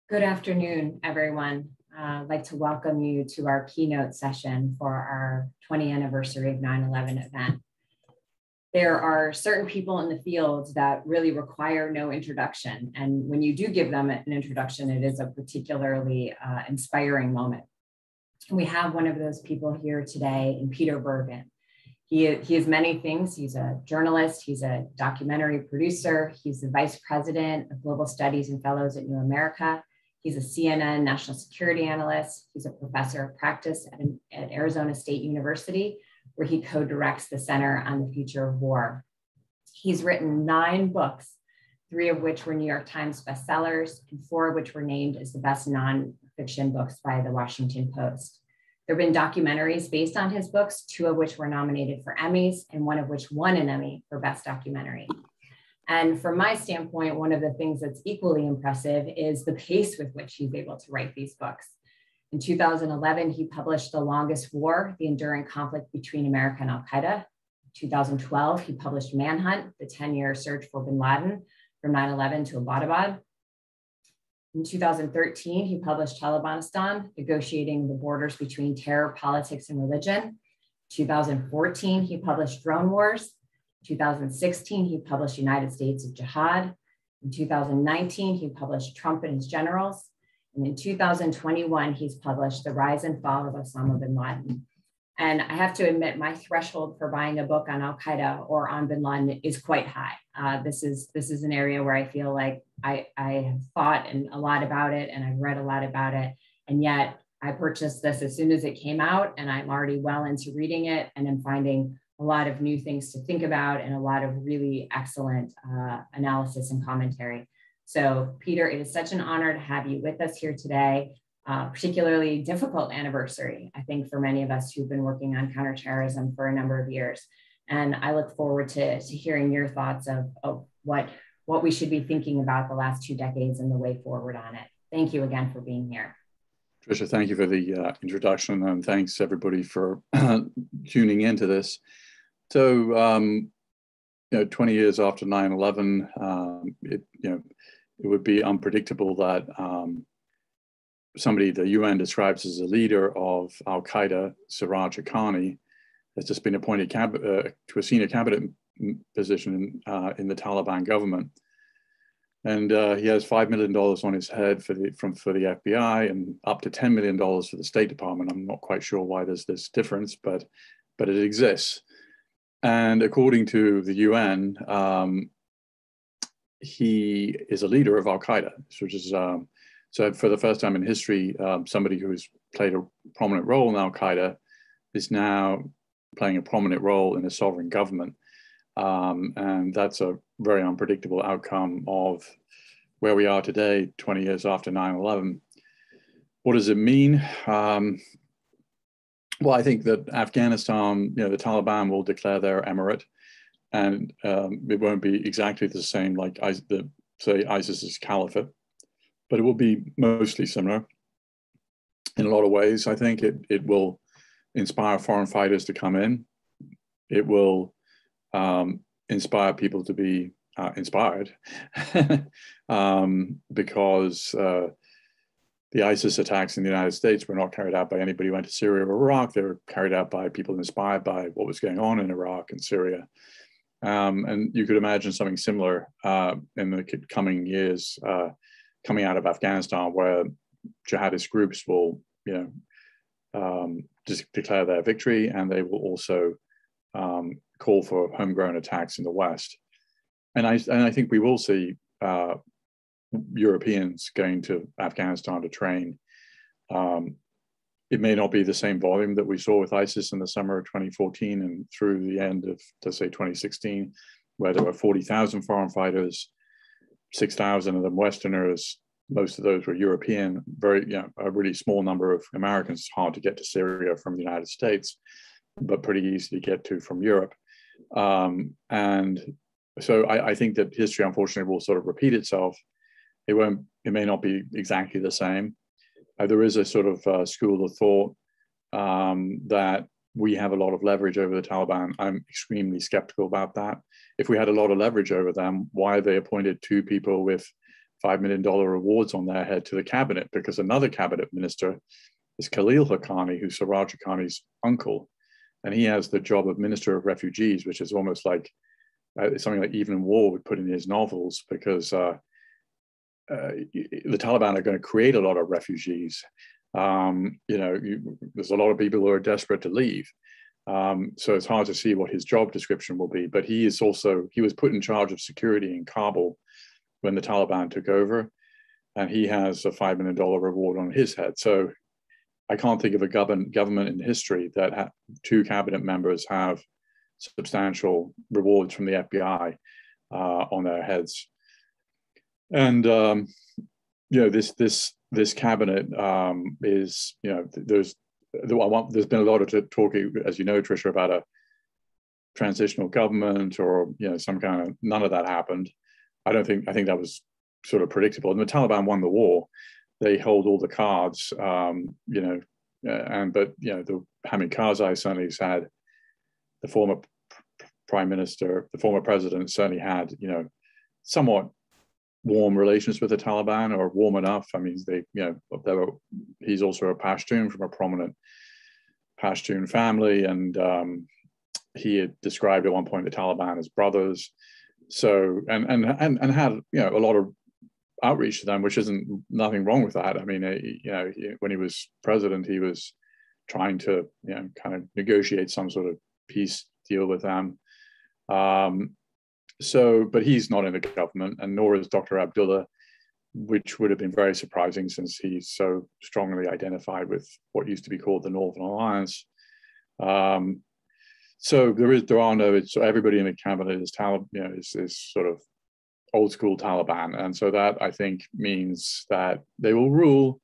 Good afternoon, everyone. I'd like to welcome you to our keynote session for our 20th anniversary of 9/11 event. There are certain people in the field that really require no introduction. And when you do give them an introduction, it is a particularly inspiring moment. We have one of those people here today in Peter Bergen. He is many things. He's a journalist, he's a documentary producer, he's the vice president of global studies and fellows at New America. He's a CNN national security analyst. He's a professor of practice at Arizona State University, where he co-directs the Center on the Future of War. He's written 9 books, 3 of which were New York Times bestsellers, and 4 of which were named as the best nonfiction books by the Washington Post. There have been documentaries based on his books, 2 of which were nominated for Emmys, and 1 of which won an Emmy for Best Documentary. And from my standpoint, one of the things that's equally impressive is the pace with which he's able to write these books. In 2011, he published The Longest War, the enduring conflict between America and al-Qaeda. In 2012, he published Manhunt, the 10-year search for bin Laden from 9/11 to Abbottabad. In 2013, he published Talibanistan, negotiating the borders between terror, politics, and religion. In 2014, he published Drone Wars. In 2016, he published United States of Jihad. In 2019, he published Trump and His Generals. And in 2021, he's published The Rise and Fall of Osama bin Laden. And I have to admit, my threshold for buying a book on al-Qaeda or on bin Laden is quite high. This is an area where I feel like I have thought a lot about it, and I've read a lot about it. And yet I purchased this as soon as it came out, and I'm already well into reading it, and I'm finding a lot of new things to think about and a lot of really excellent analysis and commentary. So Peter, it is such an honor to have you with us here today. Particularly difficult anniversary, I think, for many of us who've been working on counterterrorism for a number of years. And I look forward to hearing your thoughts of what we should be thinking about the last 2 decades and the way forward on it. Thank you again for being here. Tricia, thank you for the introduction, and thanks everybody for tuning into this. So, 20 years after 9/11, it would be unpredictable that somebody the UN describes as a leader of al-Qaeda, Siraj Haqqani, has just been appointed to a senior cabinet position in the Taliban government. And he has $5 million on his head for the FBI and up to $10 million for the State Department. I'm not quite sure why there's this difference, but it exists. And according to the UN, he is a leader of al-Qaeda, which is so for the first time in history, somebody who has played a prominent role in al-Qaeda is now playing a prominent role in a sovereign government. And that's a very unpredictable outcome of where we are today, 20 years after 9/11. What does it mean? Well, I think that Afghanistan, the Taliban will declare their emirate, and it won't be exactly the same like say ISIS's caliphate, but it will be mostly similar in a lot of ways. I think it will inspire foreign fighters to come in. It will inspire people to be inspired because the ISIS attacks in the United States were not carried out by anybody who went to Syria or Iraq. They were carried out by people inspired by what was going on in Iraq and Syria. And you could imagine something similar in the coming years coming out of Afghanistan, where jihadist groups will, declare their victory, and they will also call for homegrown attacks in the West. And I think we will see Europeans going to Afghanistan to train. It may not be the same volume that we saw with ISIS in the summer of 2014 and through the end of, let's say, 2016, where there were 40,000 foreign fighters, 6,000 of them Westerners. Most of those were European, a really small number of Americans. It's hard to get to Syria from the United States, but pretty easy to get to from Europe. And so I think that history, unfortunately, will sort of repeat itself. It may not be exactly the same. There is a sort of school of thought that we have a lot of leverage over the Taliban. I'm extremely skeptical about that. If we had a lot of leverage over them, why have they appointed 2 people with $5 million rewards on their head to the cabinet? Because another cabinet minister is Khalil Haqqani, who's Siraj Haqqani's uncle. And he has the job of Minister of Refugees, which is almost like something like Evelyn Waugh would put in his novels, because the Taliban are going to create a lot of refugees. There's a lot of people who are desperate to leave. So it's hard to see what his job description will be. But he was put in charge of security in Kabul when the Taliban took over, and he has a $5 million reward on his head. So I can't think of a government in history that 2 cabinet members have substantial rewards from the FBI on their heads. And this cabinet is, there's been a lot of talk, as you know, Tricia, about a transitional government or some kind of, none of that happened. I think that was sort of predictable. And the Taliban won the war. They hold all the cards, but the Hamid Karzai certainly had, the former prime minister, the former president certainly had, somewhat warm relations with the Taliban, or warm enough. I mean, he's also a Pashtun from a prominent Pashtun family, and he had described at one point the Taliban as brothers. So and had a lot of outreach to them, which isn't nothing wrong with that. I mean, when he was president, he was trying to kind of negotiate some sort of peace deal with them. But he's not in the government, and nor is Dr. Abdullah, which would have been very surprising since he's so strongly identified with what used to be called the Northern Alliance. So everybody in the cabinet is sort of old school Taliban. And so that, I think, means that they will rule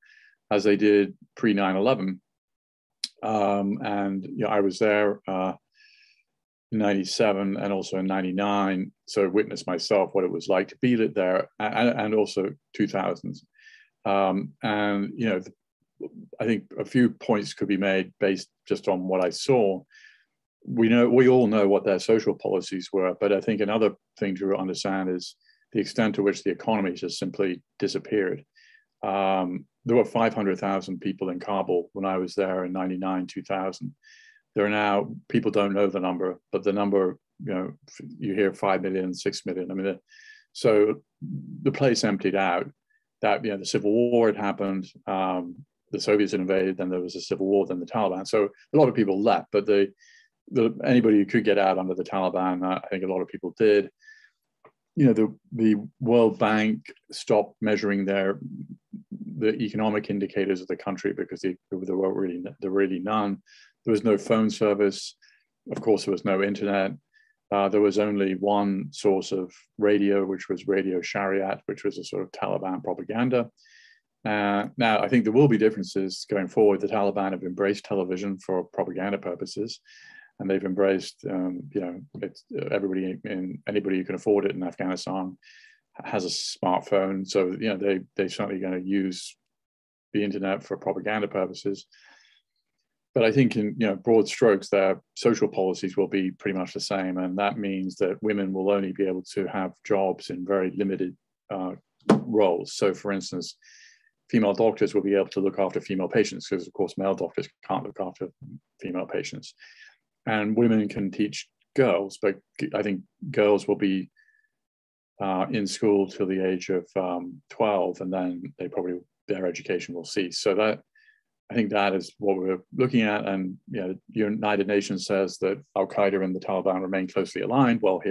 as they did pre 9/11. I was there in 97 and also in 99, so witnessed myself what it was like to be there, and also 2000s. I think a few points could be made based just on what I saw. We all know what their social policies were, but I think another thing to understand is the extent to which the economy just simply disappeared. There were 500,000 people in Kabul when I was there in 99, 2000. There are now, people don't know the number, but the number, you hear 5 million, 6 million. I mean, so the place emptied out. That, the Civil War had happened, the Soviets had invaded, then there was a civil war, then the Taliban. So a lot of people left, but anybody who could get out under the Taliban, I think a lot of people did. The World Bank stopped measuring the economic indicators of the country because there were really none. There was no phone service. Of course, there was no internet. There was only one source of radio, which was Radio Shariat, which was a sort of Taliban propaganda. Now, I think there will be differences going forward. The Taliban have embraced television for propaganda purposes, and they've embraced, anybody who can afford it in Afghanistan has a smartphone. So, they're certainly going to use the internet for propaganda purposes. But I think in broad strokes, their social policies will be pretty much the same. And that means that women will only be able to have jobs in very limited roles. So for instance, female doctors will be able to look after female patients because, of course, male doctors can't look after female patients. And women can teach girls, but I think girls will be in school till the age of 12, and then their education will cease. So I think that is what we're looking at. And the United Nations says that al-Qaeda and the Taliban remain closely aligned. Well,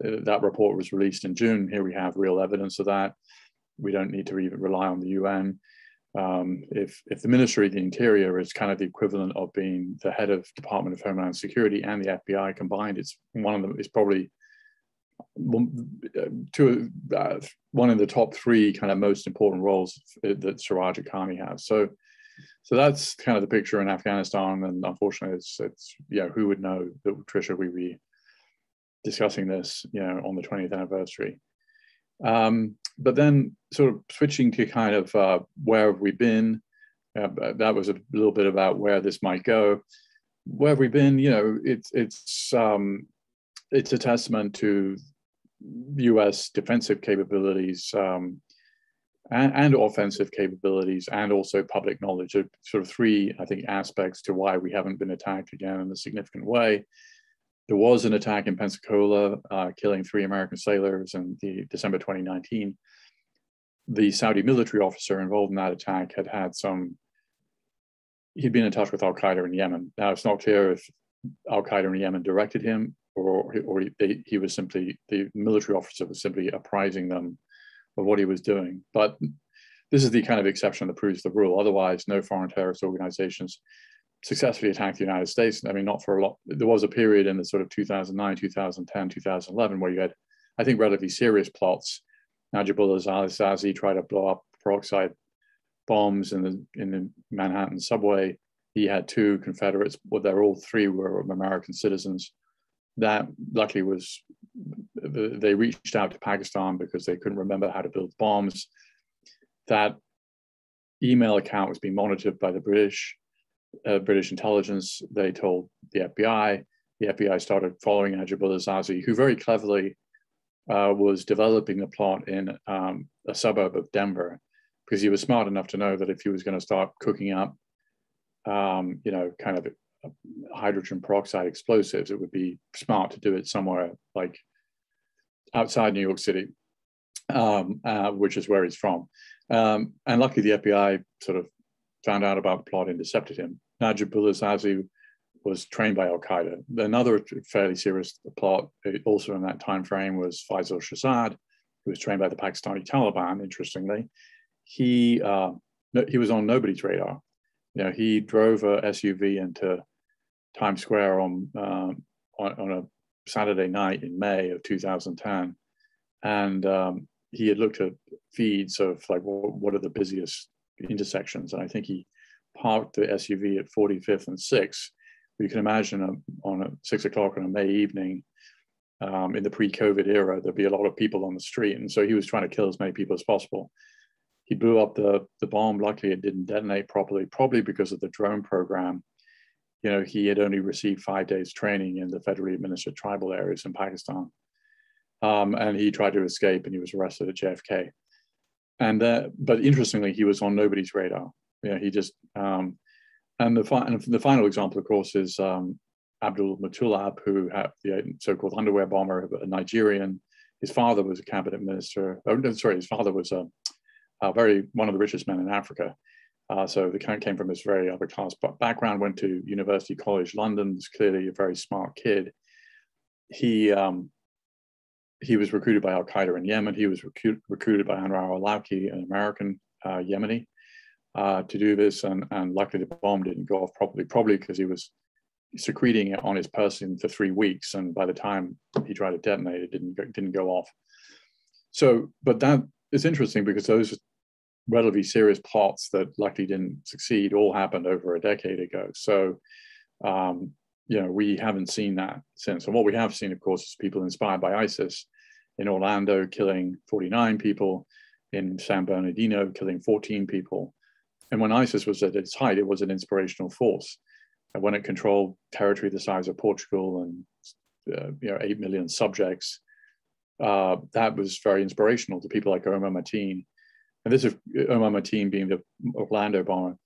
that report was released in June. Here we have real evidence of that. We don't need to even rely on the UN. If the Ministry of the Interior is kind of the equivalent of being the head of Department of Homeland Security and the FBI combined, it's one of them. It's probably one of the top three kind of most important roles that Siraj Haqqani has. So that's kind of the picture in Afghanistan. And unfortunately, it's who would know that Tricia we'd be discussing this on the 20th anniversary. But then sort of switching to kind of where have we been, that was a little bit about where this might go. Where have we been? It's a testament to US defensive capabilities and offensive capabilities, and also public knowledge. Sort of three, I think, aspects to why we haven't been attacked again in a significant way. There was an attack in Pensacola, killing 3 American sailors in December 2019. The Saudi military officer involved in that attack he'd been in touch with al-Qaeda in Yemen. Now, it's not clear if al-Qaeda in Yemen directed him or he was simply, the military officer was simply apprising them of what he was doing. But this is the kind of exception that proves the rule. Otherwise, no foreign terrorist organizations successfully attacked the United States. I mean, not for a lot. There was a period in the sort of 2009, 2010, 2011 where you had, I think, relatively serious plots. Najibullah al-Zazi tried to blow up peroxide bombs in the Manhattan subway. He had 2 Confederates, but all 3 were American citizens. That luckily they reached out to Pakistan because they couldn't remember how to build bombs. That email account was being monitored by the British intelligence. They told the FBI. The FBI started following Najibullah al-Zazi, who very cleverly was developing the plot in a suburb of Denver, because he was smart enough to know that if he was going to start cooking up, kind of hydrogen peroxide explosives, it would be smart to do it somewhere like outside New York City, which is where he's from. And luckily, the FBI sort of found out about the plot and intercepted him. Najibullah al-Zazi was trained by al-Qaeda. Another fairly serious plot, also in that time frame, was Faisal Shahzad, who was trained by the Pakistani Taliban. Interestingly, he was on nobody's radar. He drove a SUV into Times Square on a Saturday night in May of 2010, and he had looked at feeds of like what are the busiest intersections, and I think he parked the SUV at 45th and 6th. You can imagine on 6 o'clock on a May evening in the pre-COVID era, there'd be a lot of people on the street, and so he was trying to kill as many people as possible. He blew up the bomb. Luckily, it didn't detonate properly, probably because of the drone program. He had only received 5 days training in the federally administered tribal areas in Pakistan. And he tried to escape and he was arrested at JFK. But interestingly, he was on nobody's radar. He just, and the final example, of course, is Abdul Mutallab, who had the so-called underwear bomber, a Nigerian. His father was a cabinet minister. His father was one of the richest men in Africa. So the kind came from this very upper class background, went to University College London, was clearly a very smart kid. He was recruited by al-Qaeda in Yemen. He was recruited by Anwar al-Awlaki, an American Yemeni, to do this. And luckily the bomb didn't go off properly, probably because he was secreting it on his person for 3 weeks. And by the time he tried to detonate, it didn't go off. So, but that is interesting because those relatively serious plots that luckily didn't succeed all happened over a decade ago. So, we haven't seen that since. And what we have seen, of course, is people inspired by ISIS in Orlando killing 49 people, in San Bernardino killing 14 people. And when ISIS was at its height, it was an inspirational force. And when it controlled territory the size of Portugal and 8 million subjects, that was very inspirational to people like Omar Mateen. And this is Omar Mateen being the Orlando bomber.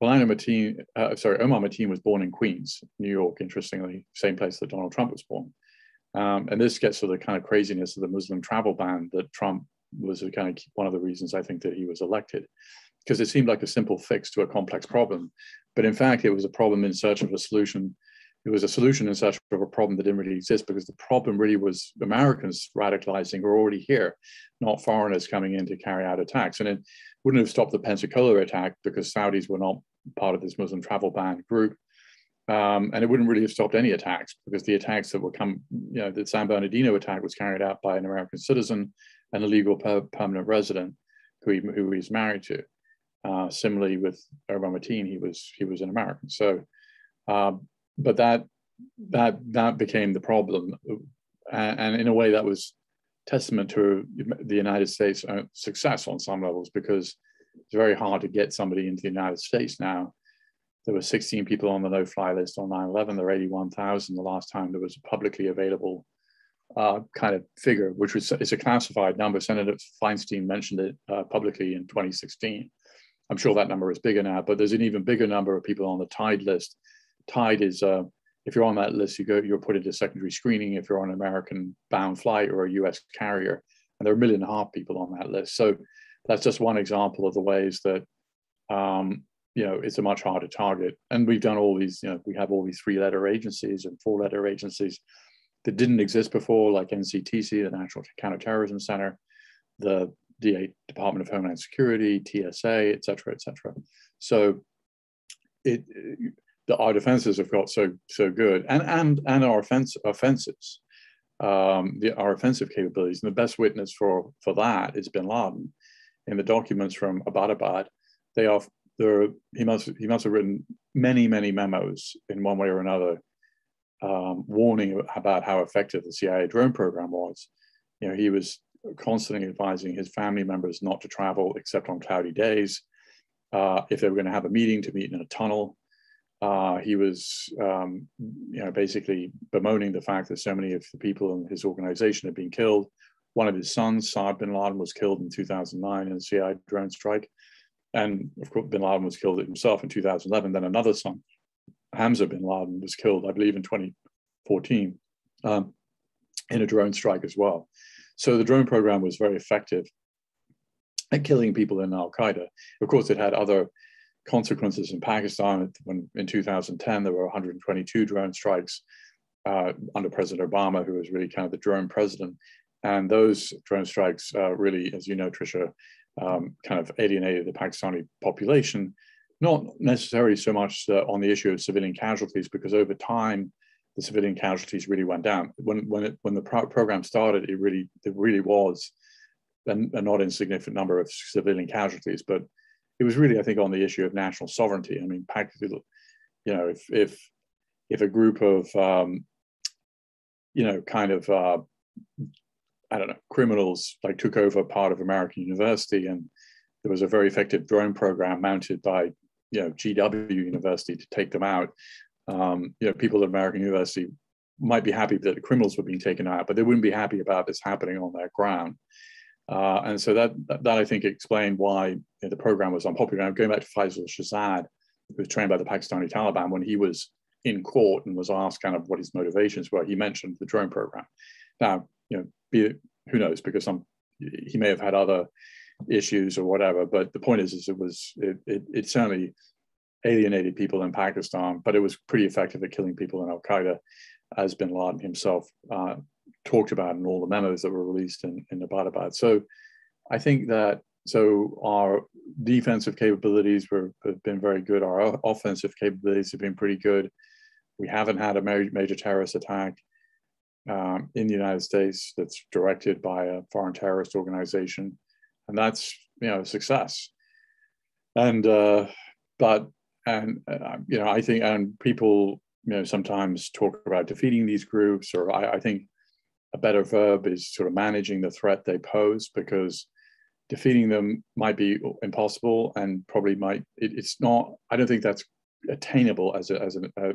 Omar Mateen was born in Queens, New York, interestingly, same place that Donald Trump was born. And this gets to the kind of craziness of the Muslim travel ban that Trump was kind of one of the reasons I think that he was elected. because it seemed like a simple fix to a complex problem. But in fact, it was a problem in search of a solution. It was a solution in search of a problem that didn't really exist, because the problem really was Americans radicalizing who were already here, not foreigners coming in to carry out attacks. And it wouldn't have stopped the Pensacola attack because Saudis were not part of this Muslim travel ban group. And it wouldn't really have stopped any attacks, because the attacks that would come, the San Bernardino attack was carried out by an American citizen, an illegal permanent resident who he was married to. Similarly with Omar Mateen, he was an American. So, but that became the problem, and in a way that was testament to the United States' success on some levels, because it's very hard to get somebody into the United States now. There were 16 people on the no-fly list on 9/11. There were 81,000 the last time there was a publicly available kind of figure, which is a classified number. Senator Feinstein mentioned it publicly in 2016. I'm sure that number is bigger now, but there's an even bigger number of people on the tied list. Tied is, if you're on that list, you're put into secondary screening if you're on an American-bound flight or a US carrier, and there are 1.5 million people on that list. So that's just one example of the ways that, it's a much harder target. And we've done all these, we have all these 3-letter agencies and 4-letter agencies that didn't exist before, like NCTC, the National Counterterrorism Center, the Department of Homeland Security, TSA, et cetera, et cetera. So our defenses have got so good, and our offensives, our offensive capabilities. And the best witness for that is bin Laden. In the documents from Abbottabad, he must have written many memos in one way or another, warning about how effective the CIA drone program was. He was constantly advising his family members not to travel except on cloudy days. If they were going to have a meeting, to meet in a tunnel. He was, basically bemoaning the fact that so many of the people in his organization had been killed. One of his sons, Saad bin Laden, was killed in 2009 in a CIA drone strike. And of course, bin Laden was killed himself in 2011. Then another son, Hamza bin Laden, was killed, I believe, in 2014 in a drone strike as well. So the drone program was very effective at killing people in Al-Qaeda. Of course, it had other consequences in Pakistan. When in 2010, there were 122 drone strikes under President Obama, who was really kind of the drone president. And those drone strikes really, as you know, Tricia, kind of alienated the Pakistani population, not necessarily so much on the issue of civilian casualties, because over time, the civilian casualties really went down. When the program started, it really was a not insignificant number of civilian casualties, but it was really, I think, on the issue of national sovereignty. I mean, if a group of criminals like took over part of American University, and there was a very effective drone program mounted by GW University to take them out. People at American University might be happy that the criminals were being taken out, but they wouldn't be happy about this happening on their ground. And so that I think explained why the program was unpopular. I'm going back to Faisal Shahzad, who was trained by the Pakistani Taliban. When he was in court and was asked kind of what his motivations were, he mentioned the drone program. Now, who knows, because he may have had other issues or whatever, but the point is it certainly alienated people in Pakistan, but it was pretty effective at killing people in Al-Qaeda, as bin Laden himself talked about in all the memos that were released in Abbottabad. So I think that, our defensive capabilities have been very good. Our offensive capabilities have been pretty good. We haven't had a major terrorist attack in the United States that's directed by a foreign terrorist organization. And that's, a success. And, I think, and people, sometimes talk about defeating these groups, or I think a better verb is sort of managing the threat they pose, because defeating them might be impossible and probably it's not, I don't think that's attainable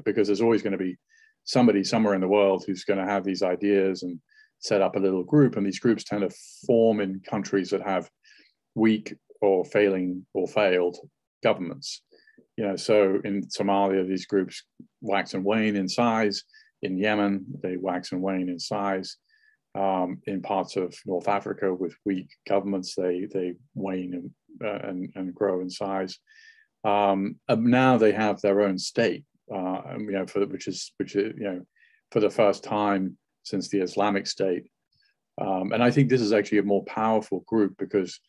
because there's always going to be somebody somewhere in the world who's going to have these ideas and set up a little group. And these groups tend to form in countries that have weak or failing or failed governments. So in Somalia, these groups wax and wane in size. In Yemen, they wax and wane in size. In parts of North Africa with weak governments, they wane and grow in size. Now they have their own state, which is for the first time since the Islamic State. And I think this is actually a more powerful group because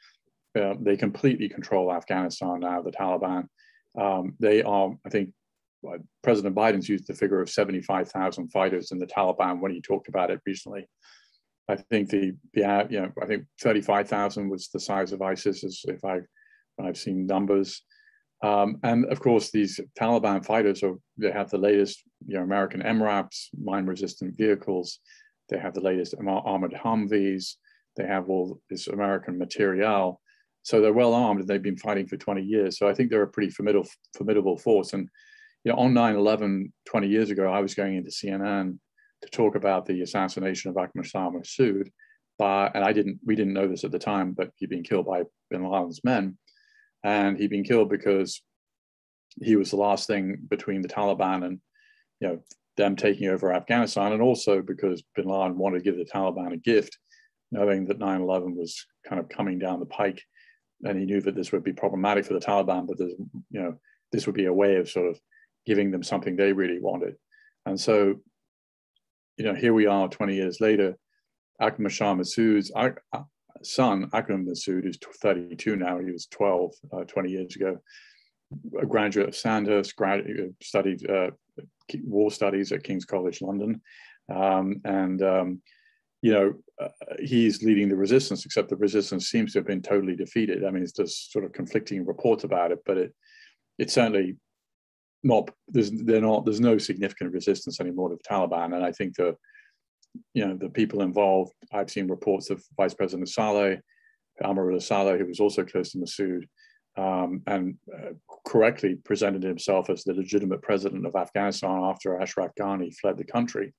they completely control Afghanistan now, the Taliban. They are, I think, President Biden's used the figure of 75,000 fighters in the Taliban when he talked about it recently. I think I think 35,000 was the size of ISIS, I've seen numbers. And of course, these Taliban fighters they have the latest, American MRAPs, mine-resistant vehicles. They have the latest armored Humvees. They have all this American material. So they're well armed, and they've been fighting for 20 years. So I think they're a pretty formidable force. And on 9/11, 20 years ago, I was going into CNN to talk about the assassination of Ahmad Shah Massoud. And we didn't know this at the time, but he'd been killed by bin Laden's men. And he'd been killed because he was the last thing between the Taliban and them taking over Afghanistan, and also because bin Laden wanted to give the Taliban a gift, knowing that 9/11 was kind of coming down the pike, and he knew that this would be problematic for the Taliban, but this would be a way of sort of giving them something they really wanted. And so, here we are 20 years later. Ahmad Shah Massoud's son, Ahmad Massoud, who's 32 now, he was 12 20 years ago, a graduate of Sandhurst, studied war studies at King's College London. He's leading the resistance, except the resistance seems to have been totally defeated. I mean, it's just sort of conflicting reports about it, but it's certainly not, there's no significant resistance anymore to the Taliban. And I think the people involved, I've seen reports of Vice President Saleh, Amarullah Saleh, who was also close to Massoud, and correctly presented himself as the legitimate president of Afghanistan after Ashraf Ghani fled the country.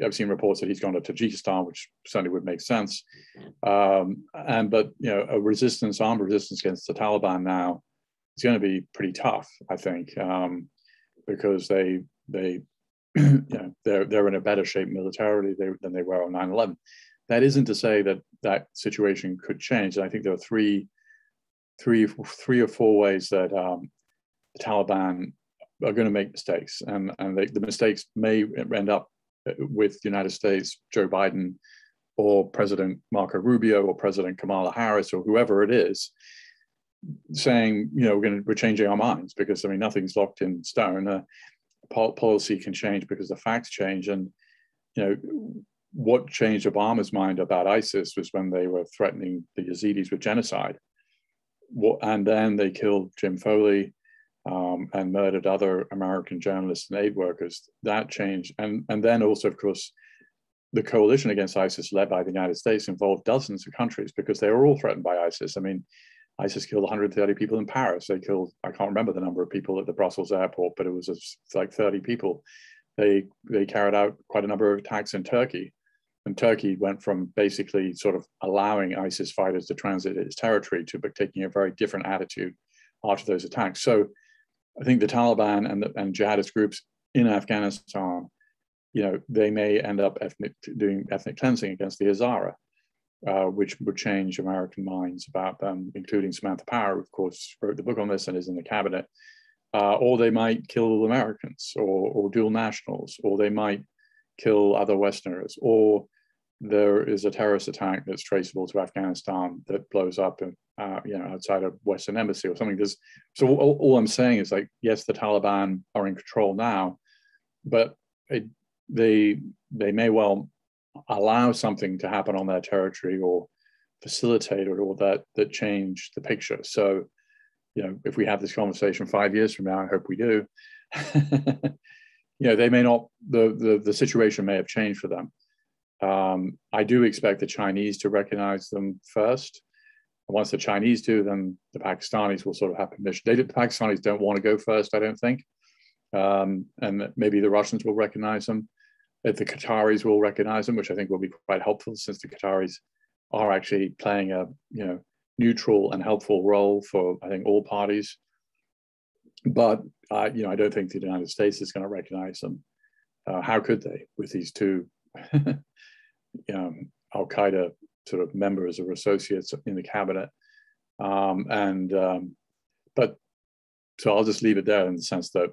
I've seen reports that he's gone to Tajikistan, which certainly would make sense. But a armed resistance against the Taliban now is going to be pretty tough, I think, because they're in a better shape militarily than they were on 9/11. That isn't to say that situation could change. And I think there are three or four ways that the Taliban are going to make mistakes, and the mistakes may end up with the United States, Joe Biden, or President Marco Rubio, or President Kamala Harris, or whoever it is, saying, we're changing our minds, because nothing's locked in stone. Policy can change because the facts change. And what changed Obama's mind about ISIS was when they were threatening the Yazidis with genocide. And then they killed Jim Foley and murdered other American journalists and aid workers. That changed. And then also, of course, the coalition against ISIS led by the United States involved dozens of countries, because they were all threatened by ISIS. ISIS killed 130 people in Paris. They killed, I can't remember the number of people at the Brussels airport, but it was like 30 people. They carried out quite a number of attacks in Turkey. And Turkey went from basically sort of allowing ISIS fighters to transit its territory to taking a very different attitude after those attacks. So I think the Taliban and jihadist groups in Afghanistan, they may end up doing ethnic cleansing against the Hazara, which would change American minds about them, including Samantha Power, who, of course, wrote the book on this and is in the cabinet. Or they might kill Americans or dual nationals, or they might kill other Westerners, or there is a terrorist attack that's traceable to Afghanistan that blows up outside a Western embassy or something. So all I'm saying is, yes, the Taliban are in control now, but they may well allow something to happen on their territory or facilitate or that change the picture. So, if we have this conversation 5 years from now, I hope we do, they may not, the situation may have changed for them. I do expect the Chinese to recognize them first. Once the Chinese do, then the Pakistanis will sort of have permission. The Pakistanis don't want to go first, I don't think. And maybe the Russians will recognize them. If the Qataris will recognize them, which I think will be quite helpful, since the Qataris are actually playing a neutral and helpful role for, I think, all parties. But I don't think the United States is going to recognize them. How could they, with these two Al-Qaeda sort of members or associates in the cabinet? But so I'll just leave it there in the sense that,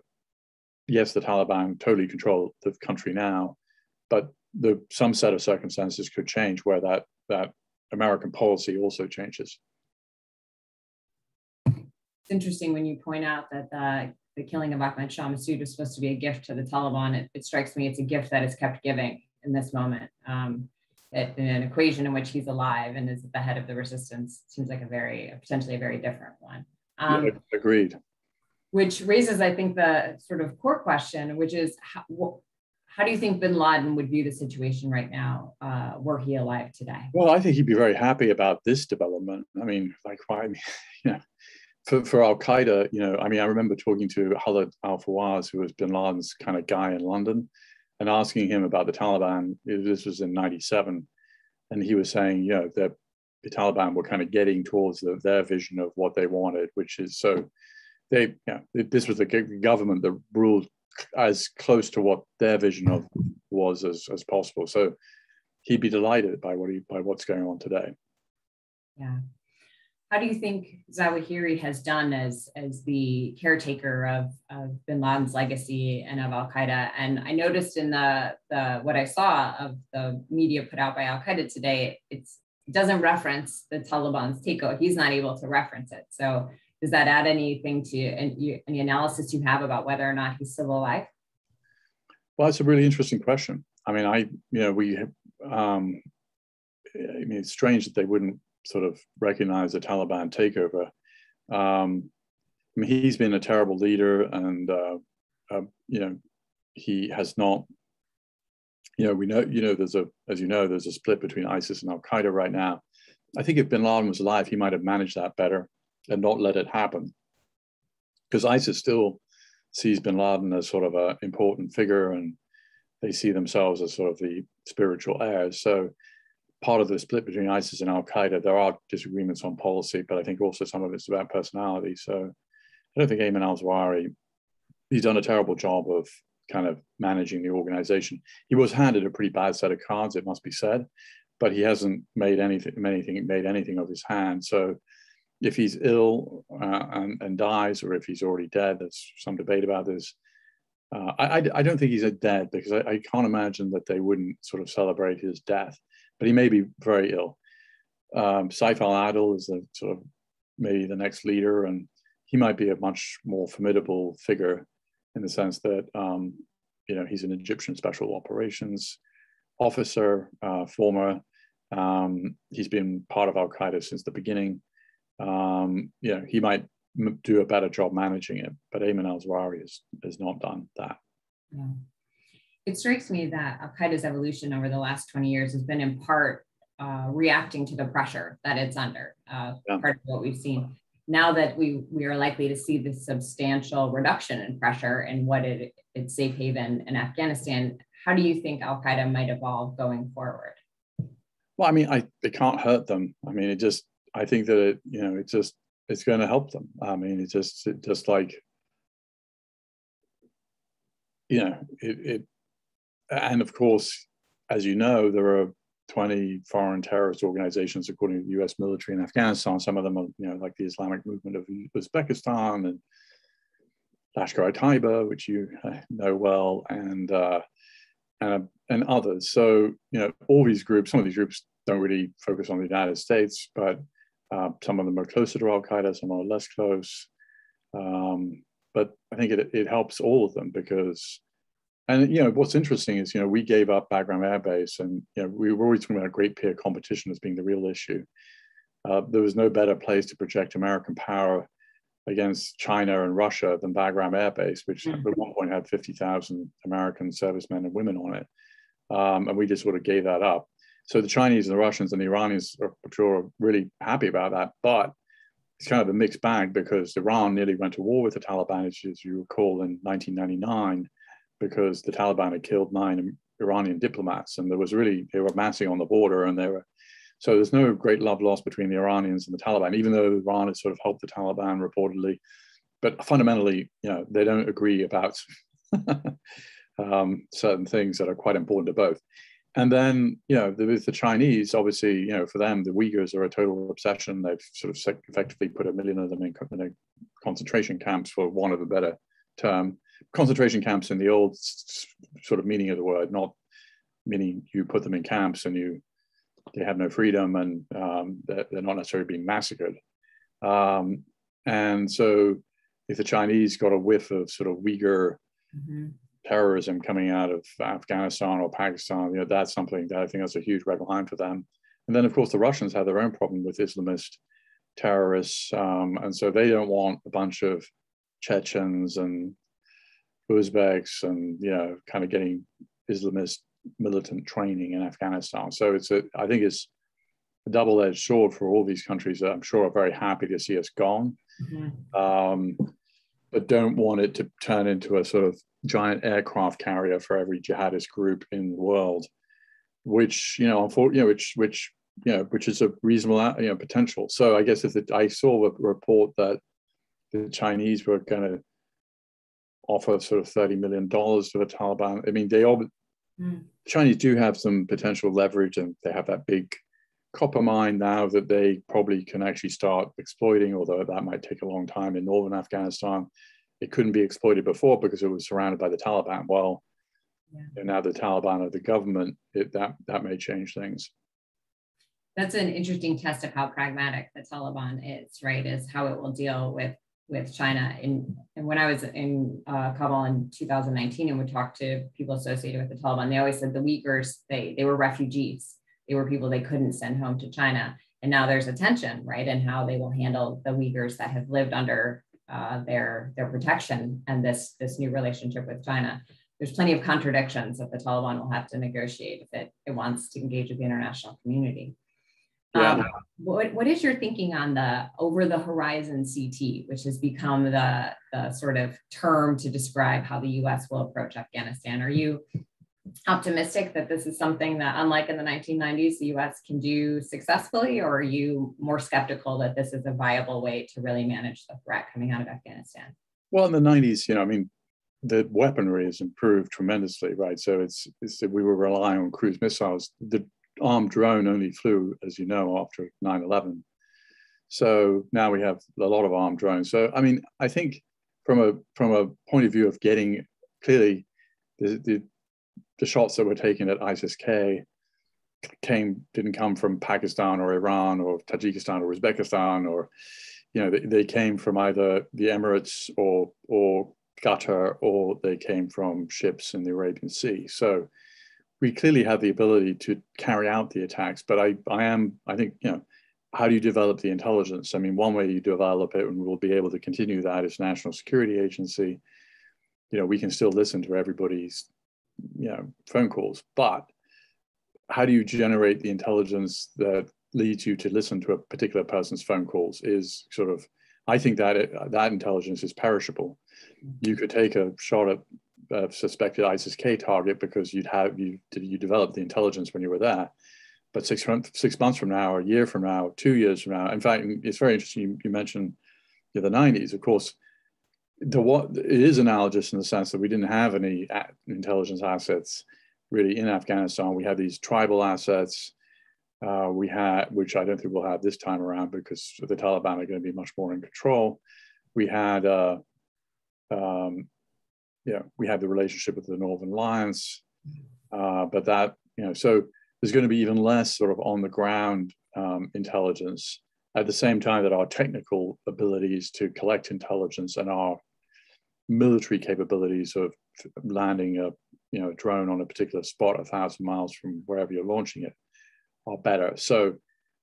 yes, the Taliban totally control the country now, but some set of circumstances could change where that American policy also changes. It's interesting when you point out that the killing of Ahmad Shah Massoud was supposed to be a gift to the Taliban. It strikes me it's a gift that is kept giving in this moment. In an equation in which he's alive and is at the head of the resistance seems like potentially a very different one. Yeah, agreed. Which raises, I think, the sort of core question, which is how do you think bin Laden would view the situation right now were he alive today? Well, I think he'd be very happy about this development. I mean, like, why, you know, for al-Qaeda, you know, I mean, I remember talking to Khalid al-Fawaz, who was bin Laden's kind of guy in London, and asking him about the Taliban. This was in '97. And he was saying, you know, that the Taliban were kind of getting towards their vision of what they wanted, which is this was the government that ruled as close to what their vision of was as possible. So he'd be delighted by what's going on today. Yeah. How do you think Zawahiri has done as the caretaker of bin Laden's legacy and of al-Qaeda? And I noticed in what I saw of the media put out by al-Qaeda today, it doesn't reference the Taliban's takeover. He's not able to reference it. So does that add anything to any analysis you have about whether or not he's still alive? Well, it's a really interesting question. I mean, it's strange that they wouldn't sort of recognize the Taliban takeover. I mean, he's been a terrible leader, and you know, he has not. You know, we know. You know, there's a split between ISIS and Al Qaeda right now. I think if bin Laden was alive, he might have managed that better and not let it happen, because ISIS still sees bin Laden as sort of an important figure, and they see themselves as sort of the spiritual heirs. So part of the split between ISIS and Al Qaeda, there are disagreements on policy, but I think also some of it's about personality. So I don't think Ayman al-Zawahri, he's done a terrible job of kind of managing the organization. He was handed a pretty bad set of cards, it must be said, but he hasn't made anything of his hand. So if he's ill and dies, or if he's already dead, there's some debate about this. I don't think he's dead, because I can't imagine that they wouldn't sort of celebrate his death, but he may be very ill. Seif al-Adil is sort of maybe the next leader, and he might be a much more formidable figure in the sense that, you know, he's an Egyptian special operations officer, former. He's been part of Al Qaeda since the beginning. You know, he might do a better job managing it, but Ayman al-Zawahri has not done that. Yeah. It strikes me that Al Qaeda's evolution over the last 20 years has been in part reacting to the pressure that it's under. Part of what we've seen. Now that we are likely to see this substantial reduction in pressure and what it's safe haven in Afghanistan, how do you think Al Qaeda might evolve going forward? Well, I mean, it can't hurt them. I mean, I think that it's going to help them. I mean, it's just like, you know, and of course, as you know, there are 20 foreign terrorist organizations, according to the US military in Afghanistan. Some of them are, you know, like the Islamic movement of Uzbekistan and Lashkar-e-Taiba, which you know well, and others. So, you know, some of these groups don't really focus on the United States, but some of them are closer to Al Qaeda, some are less close. But I think it helps all of them because, and you know, what's interesting is, you know, we gave up Bagram Air Base, and you know, we were always talking about great peer competition as being the real issue. There was no better place to project American power against China and Russia than Bagram Air Base, which at one point had 50,000 American servicemen and women on it. And we just sort of gave that up. So the Chinese and the Russians and the Iranians are sure really happy about that, but it's kind of a mixed bag because Iran nearly went to war with the Taliban, as you recall, in 1999, because the Taliban had killed 9 Iranian diplomats, and they were massing on the border, and so there's no great love lost between the Iranians and the Taliban, even though Iran has sort of helped the Taliban reportedly, but fundamentally, you know, they don't agree about certain things that are quite important to both. And then, with the Chinese, obviously, for them, the Uyghurs are a total obsession. They've sort of effectively put 1 million of them in concentration camps, for want of a better term. Concentration camps in the old sort of meaning of the word, not meaning you put them in camps and they have no freedom, and they're not necessarily being massacred. And so if the Chinese got a whiff of sort of Uyghur terrorism coming out of Afghanistan or Pakistan, that's something that I think that's a huge red line for them. And then, of course, the Russians have their own problem with Islamist terrorists. And so they don't want a bunch of Chechens and Uzbeks and, kind of getting Islamist militant training in Afghanistan. So I think it's a double-edged sword for all these countries that I'm sure are very happy to see us gone, but don't want it to turn into a sort of giant aircraft carrier for every jihadist group in the world, which which is a reasonable potential. So I guess I saw a report that the Chinese were going to offer sort of $30 million to the Taliban. I mean, Chinese do have some potential leverage, and they have that big copper mine now that they probably can actually start exploiting, although that might take a long time in northern Afghanistan. It couldn't be exploited before because it was surrounded by the Taliban. Well, now the Taliban are the government, that may change things. That's an interesting test of how pragmatic the Taliban is, right? Is how it will deal with China. And when I was in Kabul in 2019 and would talk to people associated with the Taliban, they always said the Uyghurs, they were refugees. They were people they couldn't send home to China. And now there's a tension, right? And how they will handle the Uyghurs that have lived under their protection and this new relationship with China. There's plenty of contradictions that the Taliban will have to negotiate if it wants to engage with the international community. What is your thinking on the over the horizon CT, which has become the sort of term to describe how the US will approach Afghanistan? Are you optimistic that this is something that, unlike in the 1990s, the US can do successfully, or are you more skeptical that this is a viable way to really manage the threat coming out of Afghanistan? Well, in the 90s, the weaponry has improved tremendously, right? So we were relying on cruise missiles. The armed drone only flew, as you know, after 9/11. So now we have a lot of armed drones. So, I mean, I think from a point of view of getting clearly the shots that were taken at ISIS-K didn't come from Pakistan or Iran or Tajikistan or Uzbekistan, or they came from either the Emirates or Qatar, or they came from ships in the Arabian Sea. So we clearly have the ability to carry out the attacks. But I think how do you develop the intelligence? I mean, one way you develop it, and we'll be able to continue that, is National Security Agency. We can still listen to everybody's phone calls, but how do you generate the intelligence that leads you to listen to a particular person's phone calls is sort of, I think that intelligence is perishable. You could take a shot at a suspected ISIS-K target because you developed the intelligence when you were there, but 6 months from now, or a year from now, 2 years from now. In fact, it's very interesting you mentioned the 90s. Of course, it is analogous in the sense that we didn't have any intelligence assets really in Afghanistan. We had these tribal assets which I don't think we'll have this time around because the Taliban are going to be much more in control. We had we had the relationship with the Northern Alliance, but that so there's going to be even less sort of on the ground intelligence, at the same time that our technical abilities to collect intelligence and our military capabilities of landing a drone on a particular spot 1,000 miles from wherever you're launching it are better. So,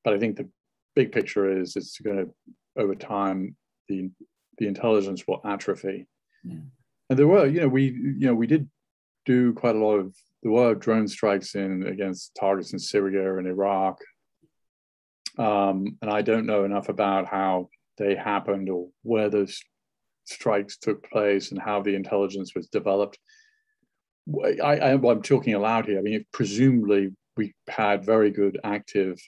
but I think the big picture is it's going to, over time, the intelligence will atrophy. Yeah. And there were, we did do quite a lot of, there were drone strikes against targets in Syria and Iraq. And I don't know enough about how they happened or where those strikes took place and how the intelligence was developed. I'm talking aloud here. I mean, presumably we had very good active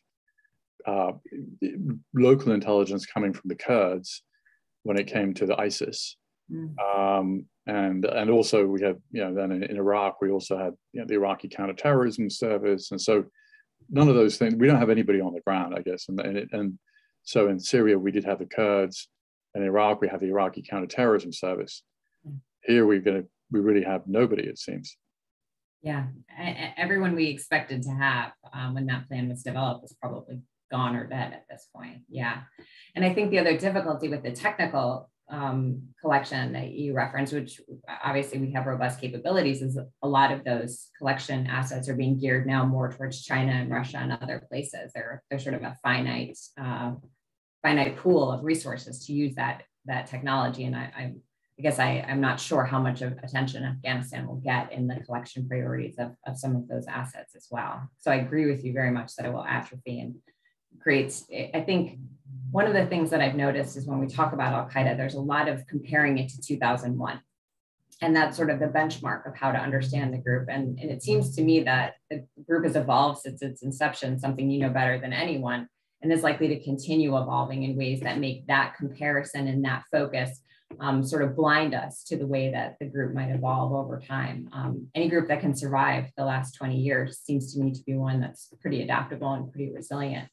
local intelligence coming from the Kurds when it came to the ISIS. And also we had, then in Iraq, we also had the Iraqi counterterrorism service. And so none of those things, we don't have anybody on the ground, I guess. And so in Syria, we did have the Kurds, and in Iraq, we have the Iraqi counterterrorism service. Here, we really have nobody, it seems. Yeah, everyone we expected to have when that plan was developed is probably gone or dead at this point. Yeah, and I think the other difficulty with the technical collection that you referenced, which obviously we have robust capabilities, is a lot of those collection assets are being geared now more towards China and Russia and other places. They're sort of a finite pool of resources to use that technology, and I guess I'm not sure how much of attention Afghanistan will get in the collection priorities of some of those assets as well. So I agree with you very much that it will atrophy and creates, I think one of the things that I've noticed is when we talk about Al-Qaeda, there's a lot of comparing it to 2001. And that's sort of the benchmark of how to understand the group. And it seems to me that the group has evolved since its inception, something you know better than anyone, and is likely to continue evolving in ways that make that comparison and that focus sort of blind us to the way that the group might evolve over time. Any group that can survive the last 20 years seems to me to be one that's pretty adaptable and pretty resilient.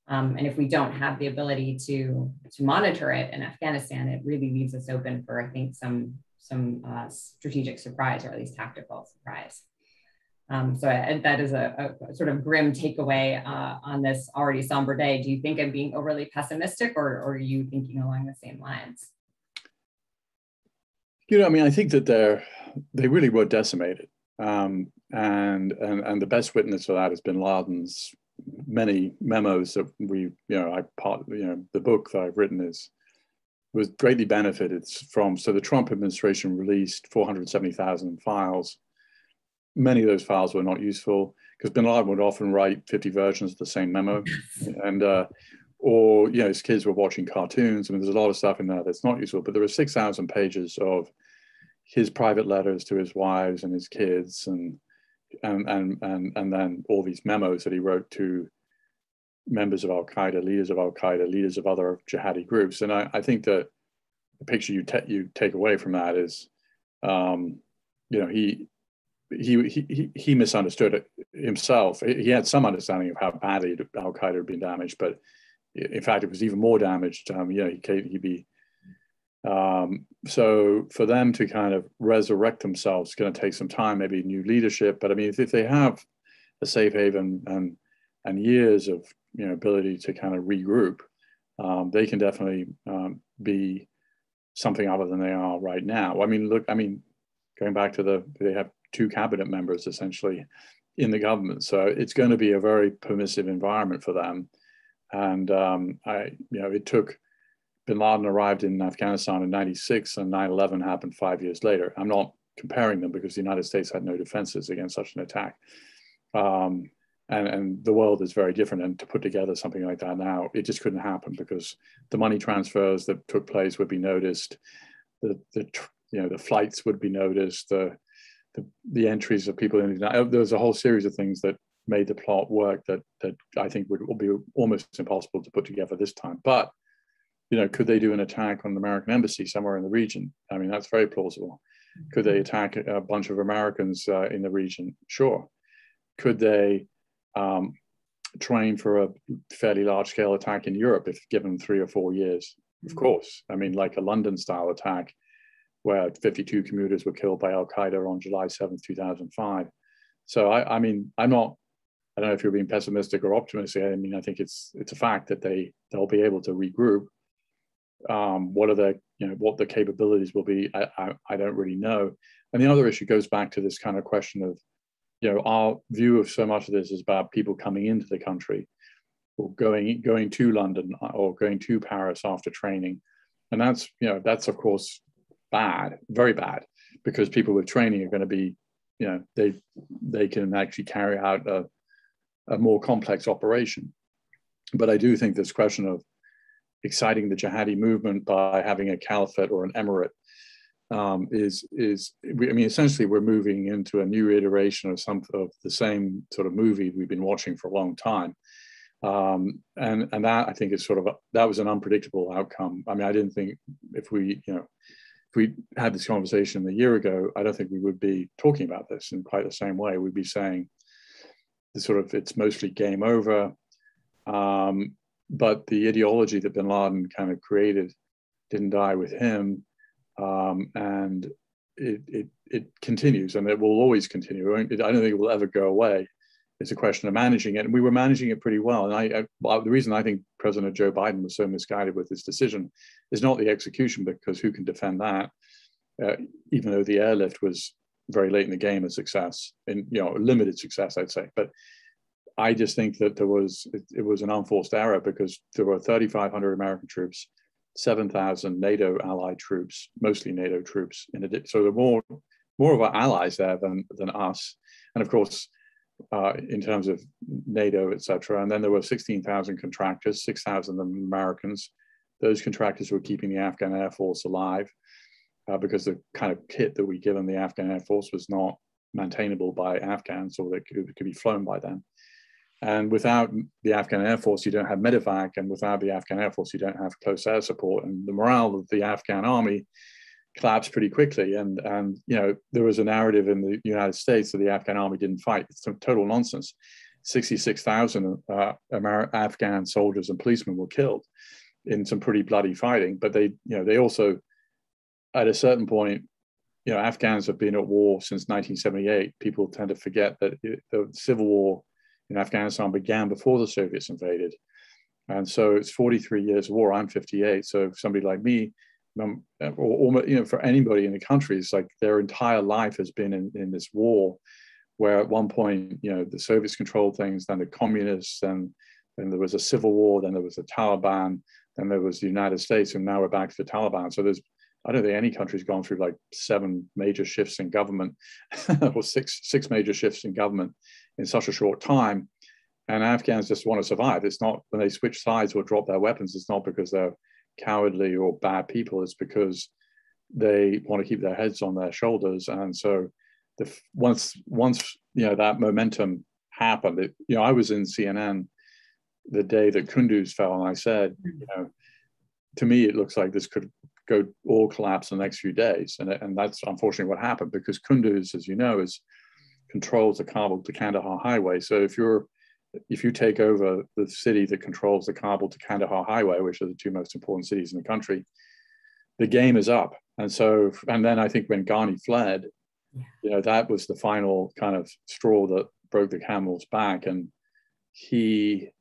And if we don't have the ability to monitor it in Afghanistan, it really leaves us open for, I think, some strategic surprise, or at least tactical surprise. So that is a sort of grim takeaway on this already somber day. Do you think I'm being overly pessimistic, or are you thinking along the same lines? I think that they really were decimated, and the best witness for that has been Ladens' many memos that the book that I've written was greatly benefited from. So the Trump administration released 470,000 files. Many of those files were not useful because bin Laden would often write 50 versions of the same memo, and or his kids were watching cartoons. I mean, there's a lot of stuff in there that's not useful. But there were 6,000 pages of his private letters to his wives and his kids, and then all these memos that he wrote to members of Al-Qaeda, leaders of other jihadi groups. And I think that the picture you take away from that is, he misunderstood it himself. He had some understanding of how badly Al-Qaeda had been damaged, but in fact, it was even more damaged. So for them to kind of resurrect themselves is going to take some time, maybe new leadership. But I mean, if they have a safe haven and years of ability to kind of regroup, they can definitely be something other than they are right now. Going back to they have 2 cabinet members essentially in the government, so it's going to be a very permissive environment for them. And it took. Bin Laden arrived in Afghanistan in '96, and 9/11 happened 5 years later. I'm not comparing them because the United States had no defenses against such an attack. And the world is very different. And to put together something like that now, it just couldn't happen because the money transfers that took place would be noticed, the flights would be noticed, the entries of people in. There's a whole series of things that made the plot work that I think would be almost impossible to put together this time. But could they do an attack on the American embassy somewhere in the region? I mean, that's very plausible. Could they attack a bunch of Americans in the region? Sure. Could they train for a fairly large-scale attack in Europe if given 3 or 4 years? Of course. I mean, like a London-style attack where 52 commuters were killed by Al-Qaeda on July 7th, 2005. So I mean, I don't know if you're being pessimistic or optimistic. I mean, I think it's a fact that they'll be able to regroup. What the capabilities will be, I don't really know. And the other issue goes back to this kind of question of, our view of so much of this is about people coming into the country or going to London or going to Paris after training. And that's of course bad, very bad, because people with training are going to be, they can actually carry out a more complex operation. But I do think this question of exciting the jihadi movement by having a caliphate or an emirate essentially we're moving into a new iteration of the same sort of movie we've been watching for a long time. And that I think is that was an unpredictable outcome. I mean, I didn't think if we, if we had this conversation a year ago, I don't think we would be talking about this in quite the same way. We'd be saying the sort of, it's mostly game over. But the ideology that bin Laden kind of created didn't die with him. And it continues, and it will always continue. I don't think it will ever go away. It's a question of managing it, and we were managing it pretty well. And the reason I think President Joe Biden was so misguided with his decision is not the execution, because who can defend that? Even though the airlift was very late in the game a success, and limited success, I'd say. But I just think that it was an unforced error, because there were 3,500 American troops, 7,000 NATO allied troops, mostly NATO troops. So there were more of our allies there than us, and of course, in terms of NATO, etc. And then there were 16,000 contractors, 6,000 of them Americans. Those contractors were keeping the Afghan Air Force alive, because the kind of kit that we given the Afghan Air Force was not maintainable by Afghans, or it could be flown by them. And without the Afghan Air Force, you don't have medevac, and without the Afghan Air Force, you don't have close air support. And the morale of the Afghan army collapsed pretty quickly. And there was a narrative in the United States that the Afghan army didn't fight. It's some total nonsense. 66,000 Afghan soldiers and policemen were killed in some pretty bloody fighting. But they also, at a certain point, Afghans have been at war since 1978. People tend to forget that the civil war in Afghanistan began before the Soviets invaded. And so it's 43 years of war. I'm 58. So somebody like me, or for anybody in the country, it's like their entire life has been in this war, where at one point, the Soviets controlled things, then the communists, and then there was a civil war, then there was the Taliban, then there was the United States, and now we're back to the Taliban. So I don't think any country's gone through like 7 major shifts in government, or six major shifts in government in such a short time. And Afghans just want to survive. It's not, when they switch sides or drop their weapons, it's not because they're cowardly or bad people. It's because they want to keep their heads on their shoulders. And so once that momentum happened, I was in CNN the day that Kunduz fell, and I said, to me, it looks like this could go all collapse in the next few days. And that's unfortunately what happened, because Kunduz, as you know, controls the Kabul to Kandahar highway. So if you take over the city that controls the Kabul to Kandahar highway, which are the 2 most important cities in the country, the game is up. And then I think when Ghani fled, that was the final kind of straw that broke the camel's back. And it's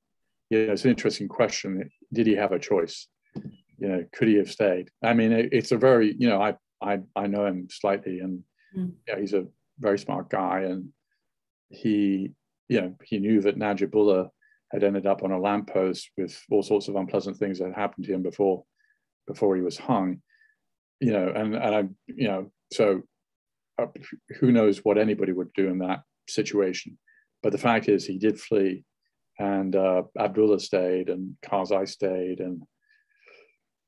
an interesting question. Did he have a choice? Could he have stayed? I mean, it's a very, I know him slightly, and he's a very smart guy, and he knew that Najibullah had ended up on a lamppost with all sorts of unpleasant things that had happened to him before he was hung, so who knows what anybody would do in that situation. But the fact is, he did flee, and Abdullah stayed, and Karzai stayed, and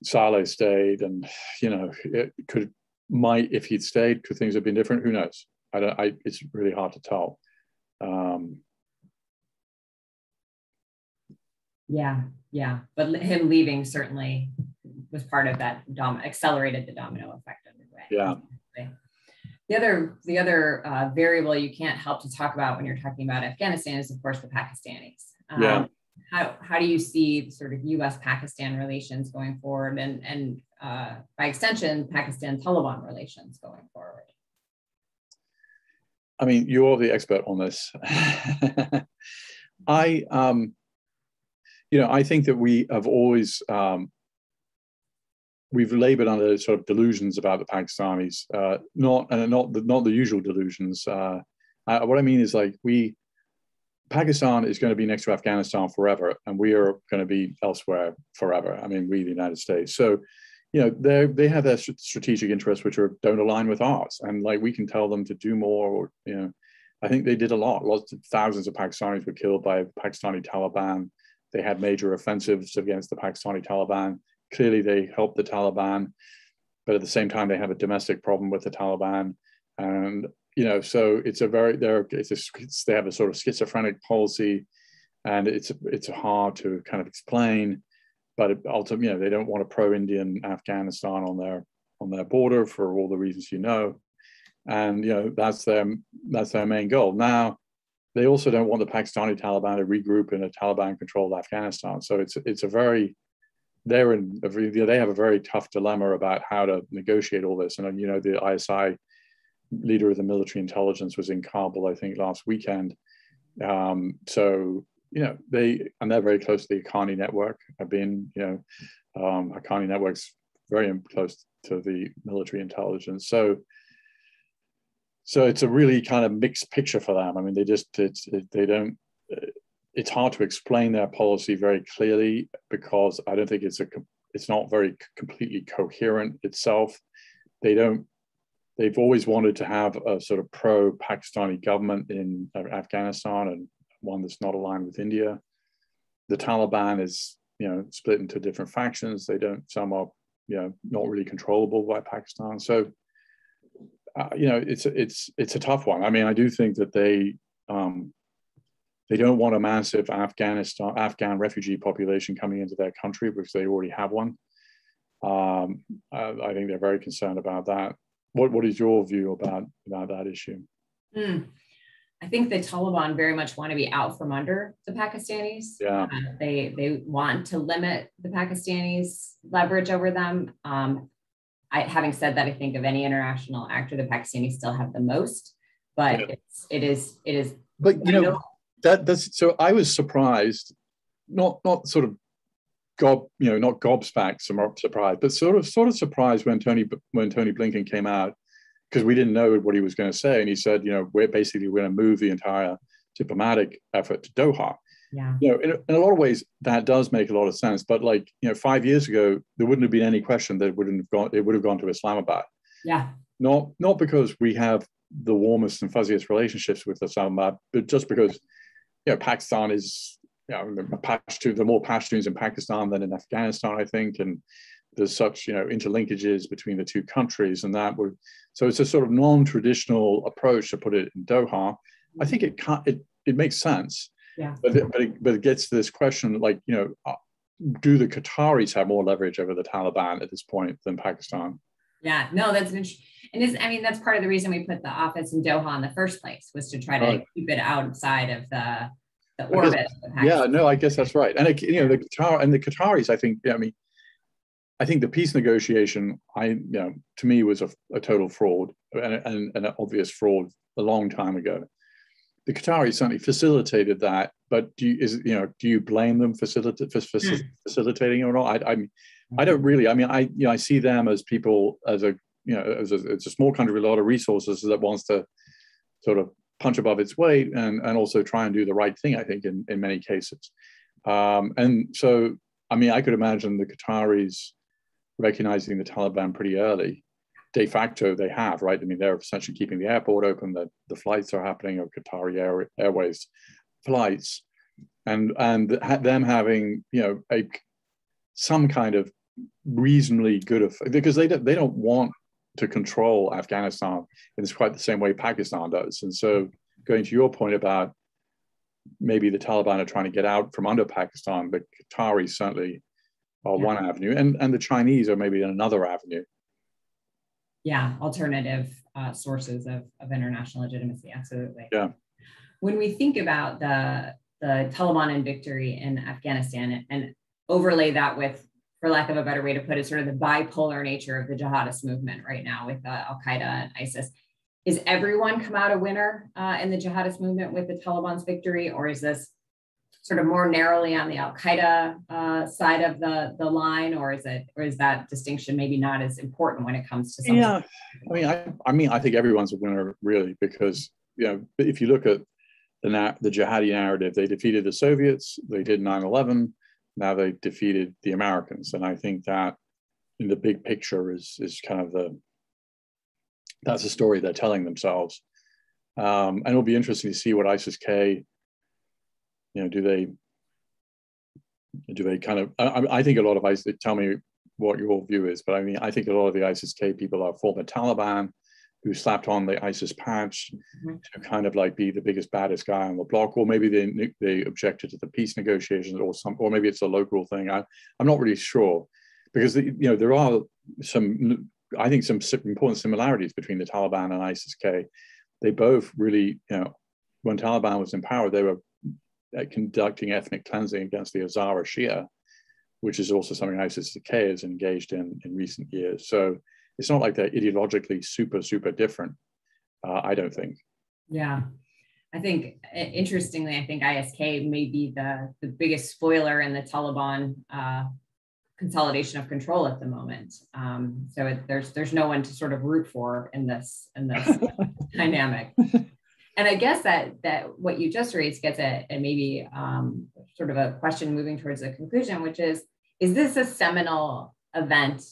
Saleh stayed, and if he'd stayed, could things have been different? Who knows? It's really hard to tell. Yeah. But him leaving certainly was part of that accelerated the domino effect in a way. Yeah. The other variable you can't help to talk about when you're talking about Afghanistan is, of course, the Pakistanis. How do you see the sort of U.S.-Pakistan relations going forward, and by extension, Pakistan-Taliban relations going forward? I mean, you're the expert on this. I think that we have always we've labored under sort of delusions about the Pakistanis, not the usual delusions. What I mean is, like, Pakistan is going to be next to Afghanistan forever, and we are going to be elsewhere forever. I mean, we, the United States. So, they have their strategic interests which don't align with ours, and like we can tell them to do more. Or, I think they did a lot. Thousands of Pakistanis were killed by Pakistani Taliban. They had major offensives against the Pakistani Taliban. Clearly, they helped the Taliban, but at the same time, they have a domestic problem with the Taliban, and so it's they have a sort of schizophrenic policy, and it's hard to kind of explain. But ultimately, they don't want a pro-Indian Afghanistan on their border for all the reasons you know, and that's their main goal. Now, they also don't want the Pakistani Taliban to regroup in a Taliban-controlled Afghanistan. So it's a very they have a very tough dilemma about how to negotiate all this. And the ISI leader of the military intelligence was in Kabul, I think, last weekend. So they're very close to the Haqqani network. Haqqani network's very close to the military intelligence. So it's a really kind of mixed picture for them. I mean, it's hard to explain their policy very clearly because I don't think it's not very completely coherent itself. They've always wanted to have a sort of pro-Pakistani government in Afghanistan, and one that's not aligned with India. The Taliban is, split into different factions. Some are, not really controllable by Pakistan. So, it's a tough one. I mean, I do think that they don't want a massive Afghan refugee population coming into their country because they already have one. I think they're very concerned about that. What is your view about that issue? I think the Taliban very much want to be out from under the Pakistanis. Yeah. They want to limit the Pakistanis' leverage over them. Having said that, I think of any international actor, the Pakistanis still have the most, but it is. But that's so. I was surprised, not sort of not gobsmacked, surprised, but sort of surprised when Tony Blinken came out, because we didn't know what he was going to say, and he said, we're going to move the entire diplomatic effort to Doha. Yeah. In a lot of ways that does make a lot of sense, but 5 years ago there wouldn't have been any question that it would have gone to Islamabad. Yeah. Not because we have the warmest and fuzziest relationships with Islamabad, but just because Pakistan is there are more Pashtuns in Pakistan than in Afghanistan, I think, and there's such interlinkages between the two countries, and so it's a sort of non-traditional approach to put it in Doha. I think it makes sense. Yeah. But it gets to this question, do the Qataris have more leverage over the Taliban at this point than Pakistan? Yeah, no, that's interesting. And that's part of the reason we put the office in Doha in the first place, was to try to keep it outside of the orbit. Yeah, no, I guess that's right. And the Qataris, I think, I think the peace negotiation, to me, was a total fraud and an obvious fraud a long time ago. The Qataris certainly facilitated that, but do you blame them for facilitating it or not? I don't really. I mean, I see them as people, as a small country with a lot of resources that wants to sort of punch above its weight and also try and do the right thing, I think, in many cases. And so, I mean, I could imagine the Qataris recognizing the Taliban pretty early. De facto, they have, right? I mean, they're essentially keeping the airport open, the flights are happening, of Qatari Airways flights, and them having, some kind of reasonably good, because they don't want to control Afghanistan in quite the same way Pakistan does. And so, going to your point about maybe the Taliban are trying to get out from under Pakistan, but Qataris certainly are one avenue, and the Chinese are maybe another avenue. Yeah, alternative sources of international legitimacy, absolutely. Yeah. When we think about the Taliban and victory in Afghanistan and overlay that with, for lack of a better way to put it, sort of the bipolar nature of the jihadist movement right now with Al-Qaeda and ISIS, is everyone come out a winner in the jihadist movement with the Taliban's victory, or is this sort of more narrowly on the Al-Qaeda side of the line, or is that distinction maybe not as important when it comes to something? Yeah, I think everyone's a winner, really, because if you look at the jihadi narrative, they defeated the Soviets, they did 9/11, now they defeated the Americans, and I think that in the big picture is kind of that's the story they're telling themselves, and it'll be interesting to see what ISIS-K. Do they kind of, I think a lot of ISIS, tell me what your view is, but I mean, I think a lot of the ISIS-K people are former Taliban who slapped on the ISIS patch to kind of be the biggest, baddest guy on the block, or maybe they objected to the peace negotiations, or maybe it's a local thing. I'm not really sure, because there are some I think, some important similarities between the Taliban and ISIS-K. They both really, when Taliban was in power, they were conducting ethnic cleansing against the alZawahri Shia, which is also something ISIS-K has engaged in recent years. So it's not like they're ideologically super different, I don't think. Yeah. I think, interestingly, I think ISK may be the biggest spoiler in the Taliban consolidation of control at the moment. So there's no one to sort of root for in this dynamic. And I guess that what you just raised gets at maybe sort of a question moving towards the conclusion, which is this a seminal event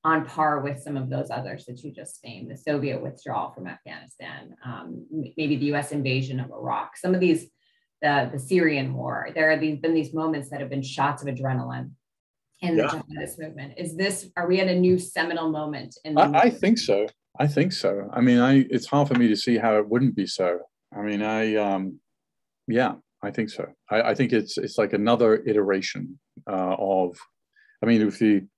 on par with some of those others that you just named, the Soviet withdrawal from Afghanistan, maybe the US invasion of Iraq, some of these, the Syrian war? There have been these moments that have been shots of adrenaline in the jihadist movement. Are we at a new seminal moment in the I think so. I think so. I mean, it's hard for me to see how it wouldn't be so. I mean, yeah, I think so. I think it's like another iteration of, I mean, if you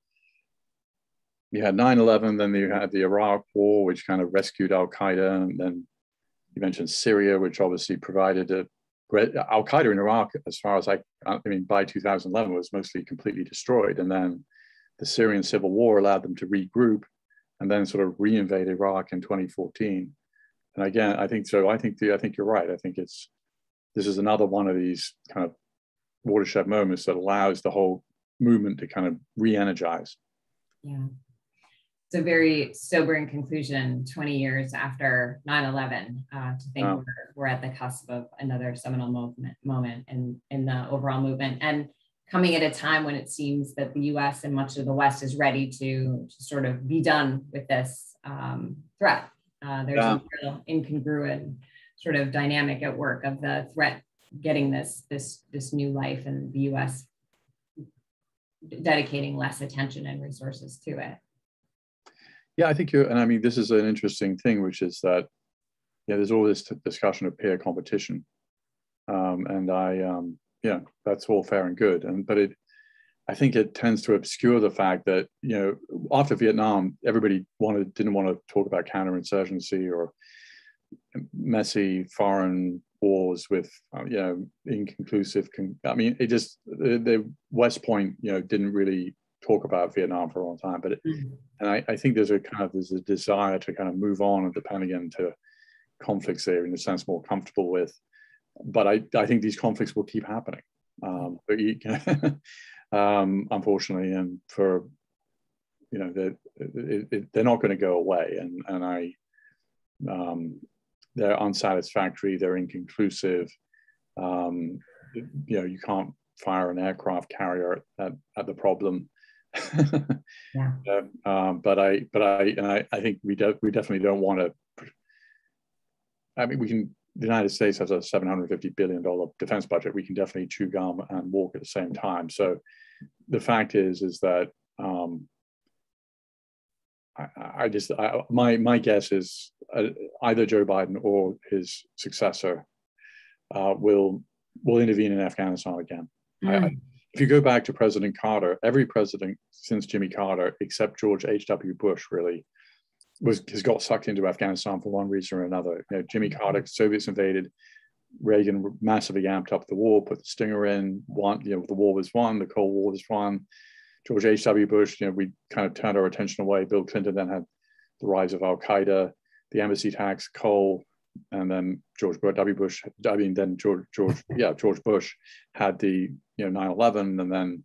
had 9/11, then you had the Iraq War, which kind of rescued Al-Qaeda, and then you mentioned Syria, which obviously provided Al-Qaeda in Iraq, as far as I mean, by 2011 was mostly completely destroyed, and then the Syrian civil war allowed them to regroup and then sort of reinvade Iraq in 2014. And again, I think so. I think you're right. I think this is another one of these kind of watershed moments that allows the whole movement to kind of re-energize. Yeah. It's a very sobering conclusion 20 years after 9/11 to think we're at the cusp of another seminal moment in the overall movement, and coming at a time when it seems that the US and much of the West is ready to sort of be done with this threat. There's a real incongruent sort of dynamic at work of the threat getting this new life, and the US dedicating less attention and resources to it. Yeah, I think and I mean, this is an interesting thing, which is that, there's all this discussion of peer competition. And that's all fair and good. But I think it tends to obscure the fact that, after Vietnam, everybody didn't want to talk about counterinsurgency or messy foreign wars with, inconclusive. I mean, the West Point, didn't really talk about Vietnam for a long time. But and I think there's a desire to kind of move on at the Pentagon to conflicts they're in a sense more comfortable with. But I think these conflicts will keep happening, unfortunately, and for they're not going to go away, and they're unsatisfactory, they're inconclusive. You can't fire an aircraft carrier at the problem. But I think we definitely don't want to. I mean, the United States has a $750 billion defense budget. We can definitely chew gum and walk at the same time. So the fact is that my guess is either Joe Biden or his successor will intervene in Afghanistan again. If you go back to President Carter, every president since Jimmy Carter, except George H.W. Bush, really has got sucked into Afghanistan for one reason or another. Jimmy Carter, Soviets invaded, Reagan massively amped up the war, put the stinger in. The war was won, the Cold War was won. George H.W. Bush, we kind of turned our attention away. Bill Clinton then had the rise of Al Qaeda, the embassy tax, coal, and then George Bush had the 9/11, and then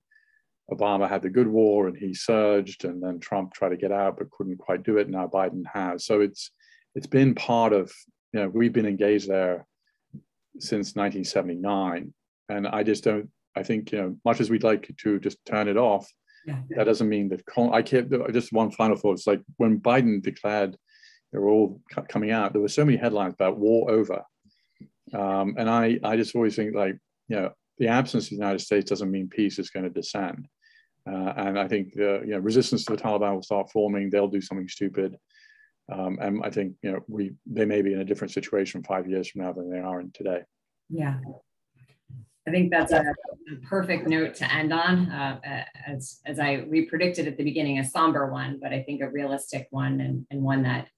Obama had the good war and he surged, and then Trump tried to get out but couldn't quite do it. Now Biden has. So it's been part of, we've been engaged there since 1979. And I think, much as we'd like to just turn it off, that doesn't mean that just one final thought. It's like when Biden declared they were all coming out, there were so many headlines about war over. And I just always think the absence of the United States doesn't mean peace is going to descend. And I think resistance to the Taliban will start forming. They'll do something stupid, and I think they may be in a different situation 5 years from now than they are in today. Yeah, I think that's a perfect note to end on. As we predicted at the beginning, a somber one, but I think a realistic one, and one that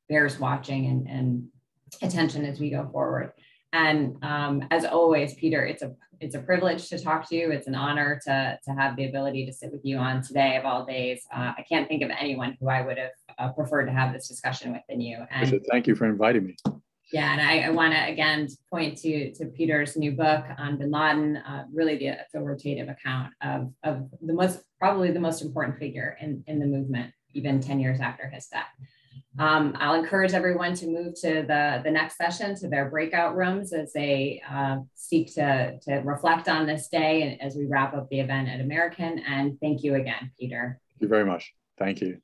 bears watching and attention as we go forward. And as always, Peter, it's a privilege to talk to you. It's an honor to have the ability to sit with you on today of all days. I can't think of anyone who I would have preferred to have this discusushan with than you. And thank you for inviting me. Yeah, and I want to again point to Peter's new book on Bin Laden, really the authoritative account of probably the most important figure in the movement, even 10 years after his death. I'll encourage everyone to move to the next session, to their breakout rooms, as they seek to reflect on this day and as we wrap up the event at American. And thank you again, Peter. Thank you very much. Thank you.